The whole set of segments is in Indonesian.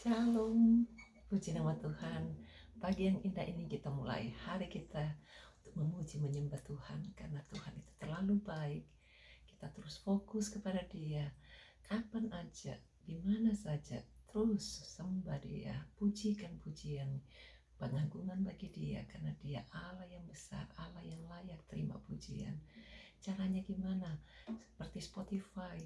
Shalom, puji nama Tuhan. Pagi yang indah ini kita mulai hari kita untuk memuji menyembah Tuhan, karena Tuhan itu terlalu baik. Kita terus fokus kepada Dia, kapan aja, di mana saja, terus sembah Dia, pujikan pujian pengagungan bagi Dia, karena Dia Allah yang besar, Allah yang layak terima pujian. Caranya gimana? Seperti Spotify,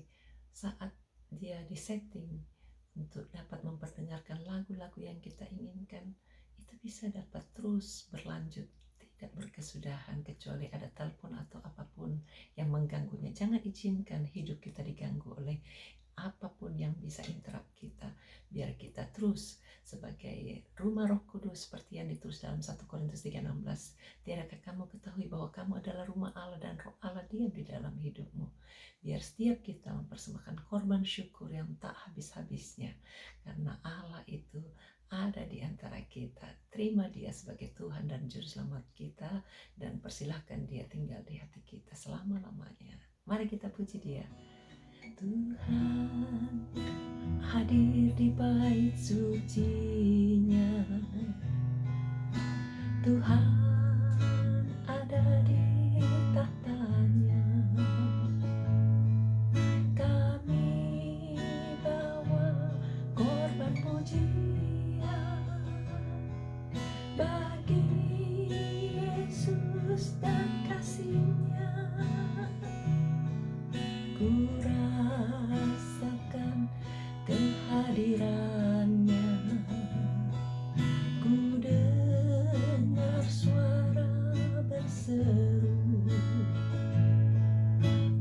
saat dia disetting untuk dapat memperdengarkan lagu-lagu yang kita inginkan, itu bisa dapat terus berlanjut, tidak berkesudahan, kecuali ada telepon atau apapun yang mengganggunya. Jangan izinkan hidup kita diganggu oleh apapun yang bisa interrupt kita. Biar kita terus sebagai rumah Roh Kudus, seperti yang ditulis dalam 1 Korintus 3:16. Tiadakah kamu ketahui bahwa kamu adalah rumah Allah dan Roh Allah diam di dalam hidupmu? Biar setiap kita mempersembahkan korban syukur yang tak habis-habisnya, karena Allah itu ada di antara kita. Terima Dia sebagai Tuhan dan Juru Selamat kita, dan persilahkan Dia tinggal di hati kita selama-lamanya. Mari kita puji Dia. Tuhan hadir di bait suci-Nya, Tuhan ada di tahtanya. Kami bawa korban pujian bagi Yesus dan kasih-Nya. Ku rasakan kehadirannya, ku dengar suara berseru,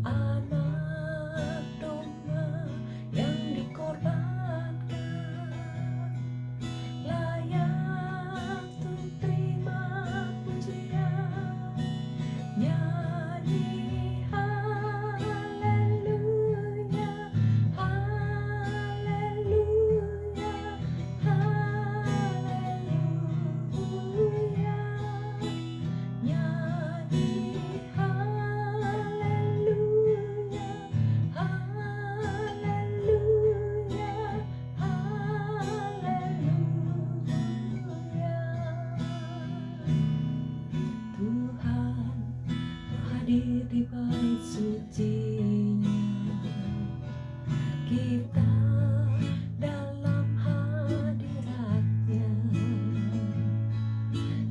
anak domba yang dikorbankan, layak untuk terima pujian. Nyanyi haleluya, haleluya, haleluya. Nyanyi haleluya, haleluya, haleluya. Tuhan hadir di bait suci-Nya, kita dalam hadirat-Nya,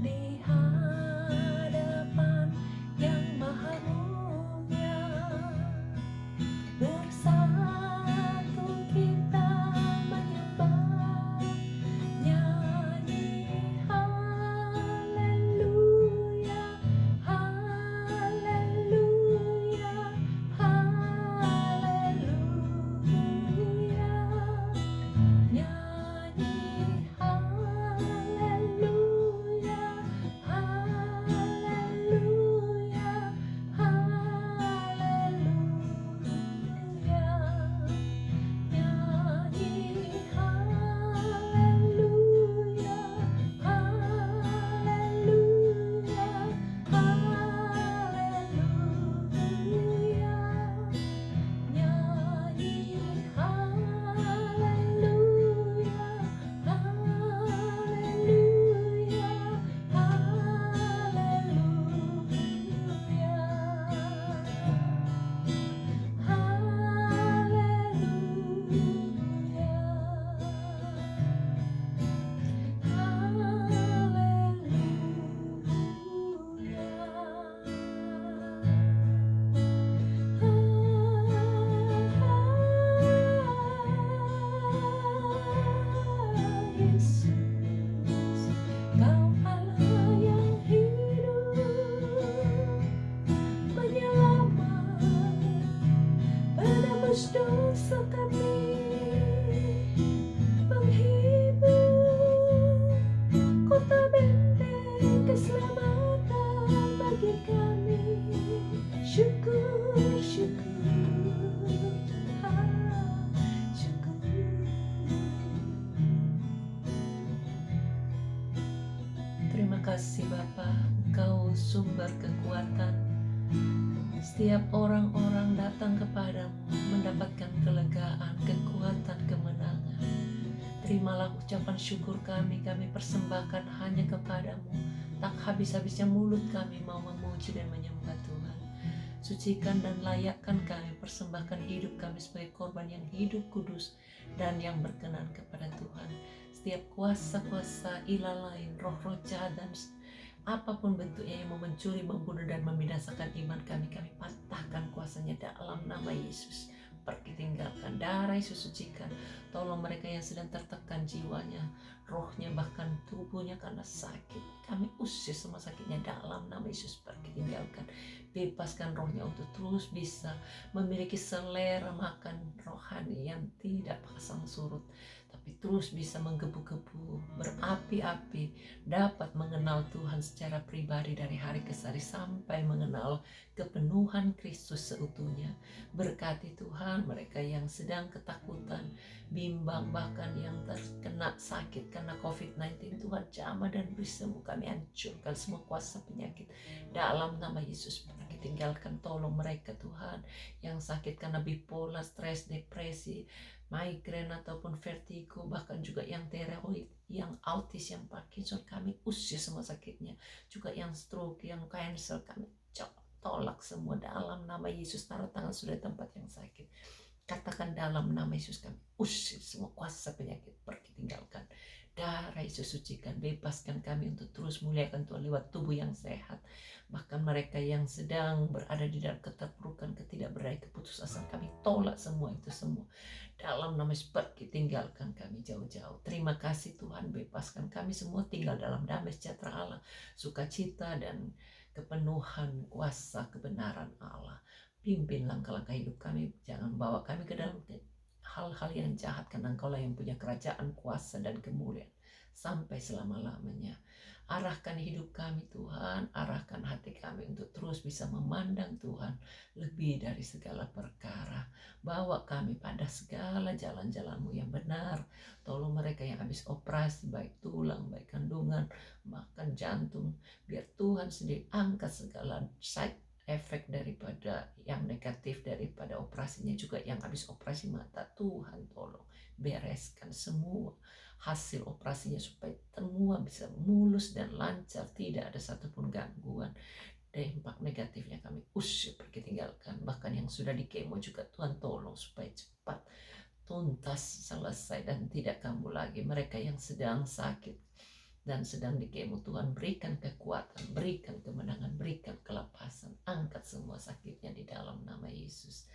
di hadapan yang maha mulia, bersatu kita menyembah. Nyanyi haleluya, haleluya, haleluya. Nyanyi haleluya, haleluya, haleluya. Nyanyi haleluya, haleluya, haleluya. Nyanyi haleluya, haleluya, Yesus, Kau Allah yang hidup, penyelamat, penebus dosa kami, penghibur, kota benteng keselamatan bagi kami. Syukur, syukur Tuhan, syukur. Terima kasih Bapa, Engkau sumber kekuatan. Setiap orang-orang datang kepadamu mendapatkan kelegaan, kekuatan, kemenangan. Terimalah ucapan syukur kami persembahkan hanya kepadamu. Tak habis-habisnya mulut kami mau memuji dan menyembah Tuhan. Sucikan dan layakkan kami, persembahkan hidup kami sebagai korban yang hidup, kudus, dan yang berkenan kepada Tuhan. Setiap kuasa-kuasa ilah lain, roh-roh jahat dan apapun bentuknya yang mau mencuri, membunuh, dan membinasakan iman kami patahkan kuasanya dalam nama Yesus. Pergi tinggalkan, darah Yesus sucikan. Tolong mereka yang sedang tertekan jiwanya, rohnya, bahkan tubuhnya karena sakit. Kami usir semua sakitnya dalam nama Yesus. Pergi tinggalkan, bebaskan rohnya untuk terus bisa memiliki selera makan rohani yang tidak pasang surut, tapi terus bisa menggebu-gebu, berapi-api, dapat mengenal Tuhan secara pribadi dari hari ke hari sampai mengenal kepenuhan Kristus seutuhnya. Berkati Tuhan mereka yang sedang ketakutan, bimbang, bahkan yang terkena sakit karena COVID-19. Tuhan jamah dan beri sembuh. Kami hancurkan semua kuasa penyakit dalam nama Yesus. Pergi tinggalkan, tolong mereka Tuhan yang sakit karena bipolar, stres, depresi, migrain ataupun vertigo, bahkan juga yang tiroid, yang autis, yang Parkinson. Kami usir semua sakitnya. Juga yang stroke, yang cancer, kami tolak semua dalam nama Yesus. Taruh tangan sudah tempat yang sakit. Katakan dalam nama Yesus, kami usir semua kuasa penyakit. Pergi tinggalkan. Darah Yesus sucikan, bebaskan kami untuk terus muliakan Tuhan lewat tubuh yang sehat. Bahkan mereka yang sedang berada di dalam keterpurukan, ketidakberdayaan, keputusasaan, kami tolak semua itu semua. Dalam nama Yesus, pergi tinggalkan kami jauh-jauh. Terima kasih Tuhan, bebaskan kami semua tinggal dalam damai sejahtera Allah, sukacita dan kepenuhan kuasa kebenaran Allah. Pimpin langkah-langkah hidup kami, jangan bawa kami ke dalam hal-hal yang jahat, karena Engkaulah yang punya kerajaan, kuasa, dan kemuliaan sampai selama-lamanya. Arahkan hidup kami Tuhan, arahkan hati kami untuk terus bisa memandang Tuhan lebih dari segala perkara. Bawa kami pada segala jalan-jalan-Mu yang benar. Tolong mereka yang habis operasi, baik tulang, baik kandungan, bahkan jantung. Biar Tuhan sendiri angkat segala side efek daripada yang negatif daripada operasinya, juga yang habis operasi mata. Tuhan tolong bereskan semua hasil operasinya supaya semua bisa mulus dan lancar, tidak ada satupun gangguan. Dampak negatifnya kami usir, pergi tinggalkan. Bahkan yang sudah di kemo juga Tuhan tolong supaya cepat tuntas, selesai, dan tidak kambuh lagi. Mereka yang sedang sakit dan sedang di kemo, Tuhan berikan kekuatan, berikan kemenangan, berikan kelepasan. Angkat semua sakitnya di dalam nama Yesus.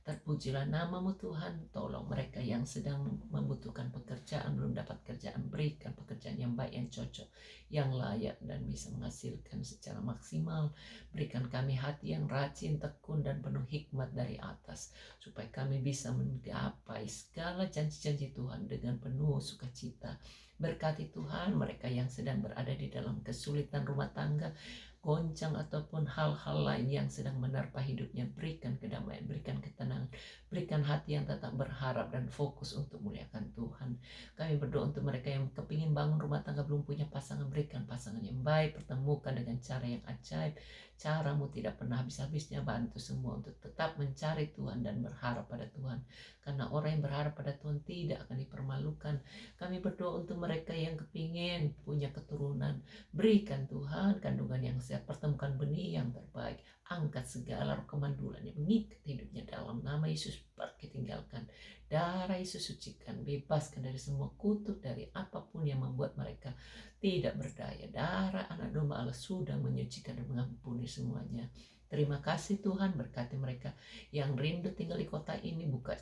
Terpujilah nama-Mu Tuhan. Tolong mereka yang sedang membutuhkan pekerjaan, belum dapat kerjaan, berikan pekerjaan yang baik, yang cocok, yang layak, dan bisa menghasilkan secara maksimal. Berikan kami hati yang rajin, tekun, dan penuh hikmat dari atas, supaya kami bisa menggapai segala janji-janji Tuhan dengan penuh sukacita. Berkati Tuhan mereka yang sedang berada di dalam kesulitan rumah tangga, goncang, ataupun hal-hal lain yang sedang menerpa hidupnya. Berikan kedamaian, berikan ketenangan, berikan hati yang tetap berharap dan fokus untuk muliakan Tuhan. Kami berdoa untuk mereka yang kepingin bangun rumah tangga, belum punya pasangan. Berikan pasangan yang baik, pertemukan dengan cara yang ajaib. Cara-Mu tidak pernah habis-habisnya. Bantu semua untuk tetap mencari Tuhan dan berharap pada Tuhan, karena orang yang berharap pada Tuhan tidak akan dipermalukan. Kami berdoa untuk mereka yang kepingin punya keturunan. Berikan Tuhan kandungan yang sehat, pertemukan benih yang terbaik. Angkat segala roh kemandulan yang mengikat hidupnya dalam nama Yesus. Pergi tinggalkan. Darah Yesus sucikan, bebaskan dari semua kutuk, dari apapun yang membuat mereka tidak berdaya. Darah anak domba Allah sudah menyucikan dan mengampuni semuanya. Terima kasih Tuhan, berkati mereka yang rindu tinggal di kota ini. Buka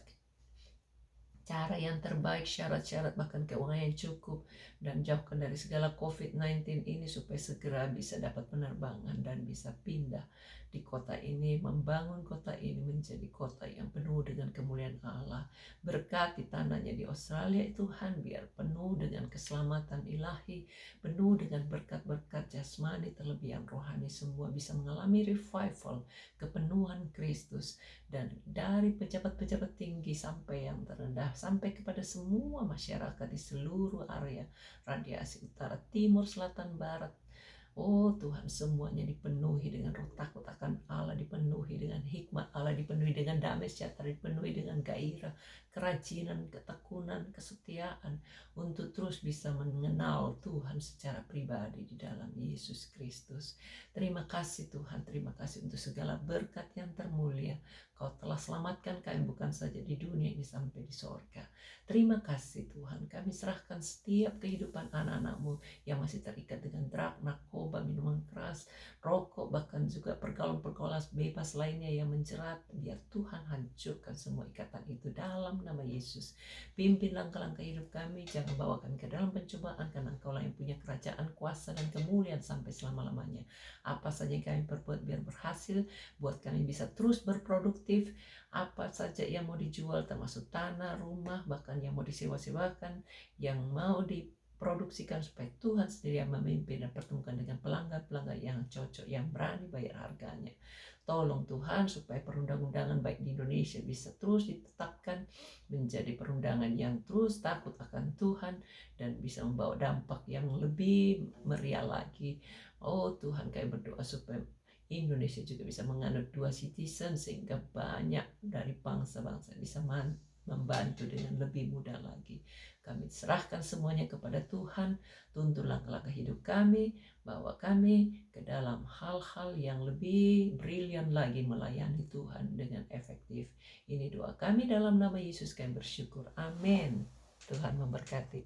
cara yang terbaik, syarat-syarat, bahkan keuangan yang cukup, dan jauhkan dari segala COVID-19 ini supaya segera bisa dapat penerbangan dan bisa pindah di kota ini, membangun kota ini menjadi kota yang penuh dengan kemuliaan Allah. Berkati tanahnya di Australia Tuhan, biar penuh dengan keselamatan ilahi, penuh dengan berkat-berkat jasmani terlebih yang rohani. Semua bisa mengalami revival, kepenuhan Kristus, dan dari pejabat-pejabat tinggi sampai yang terendah, sampai kepada semua masyarakat di seluruh area radiasi utara, timur, selatan, barat, Oh Tuhan, semuanya dipenuhi dengan roh takut akan Allah, dipenuhi dengan hikmat Allah, dipenuhi dengan damai sejahtera, dipenuhi dengan gairah, kerajinan, ketekunan, kesetiaan untuk terus bisa mengenal Tuhan secara pribadi di dalam Yesus Kristus. Terima kasih Tuhan, terima kasih untuk segala berkat yang termulia. Kau telah selamatkan kami bukan saja di dunia ini sampai di sorga. Terima kasih Tuhan, kami serahkan setiap kehidupan anak-anak-Mu yang masih terikat dengan drug, narkoba, minuman keras, rokok, bahkan juga pergaulan-pergaulan bebas lainnya yang menjerat. Biar Tuhan hancurkan semua ikatan itu dalam nama Yesus. Pimpin langkah-langkah hidup kami, jangan bawa kami ke dalam pencobaan, karena Engkau lah yang punya kerajaan, kuasa, dan kemuliaan sampai selama-lamanya. Apa saja yang kami perbuat biar berhasil, buat kami bisa terus berproduktif. Apa saja yang mau dijual, termasuk tanah, rumah, bahkan yang mau disewa-sewakan, yang mau diproduksikan, supaya Tuhan sendiri yang memimpin dan pertemukan dengan pelanggan-pelanggan yang cocok, yang berani bayar harganya. Tolong Tuhan supaya perundang-undangan baik di Indonesia bisa terus ditetapkan menjadi perundangan yang terus takut akan Tuhan dan bisa membawa dampak yang lebih meriah lagi. Oh Tuhan, kami berdoa supaya Indonesia juga bisa menganut dual citizen, sehingga banyak dari bangsa-bangsa bisa membantu dengan lebih mudah lagi. Kami serahkan semuanya kepada Tuhan. Tuntun langkah-langkah hidup kami, bawa kami ke dalam hal-hal yang lebih brilian lagi melayani Tuhan dengan efektif. Ini doa kami dalam nama Yesus, kami bersyukur. Amin. Tuhan memberkati.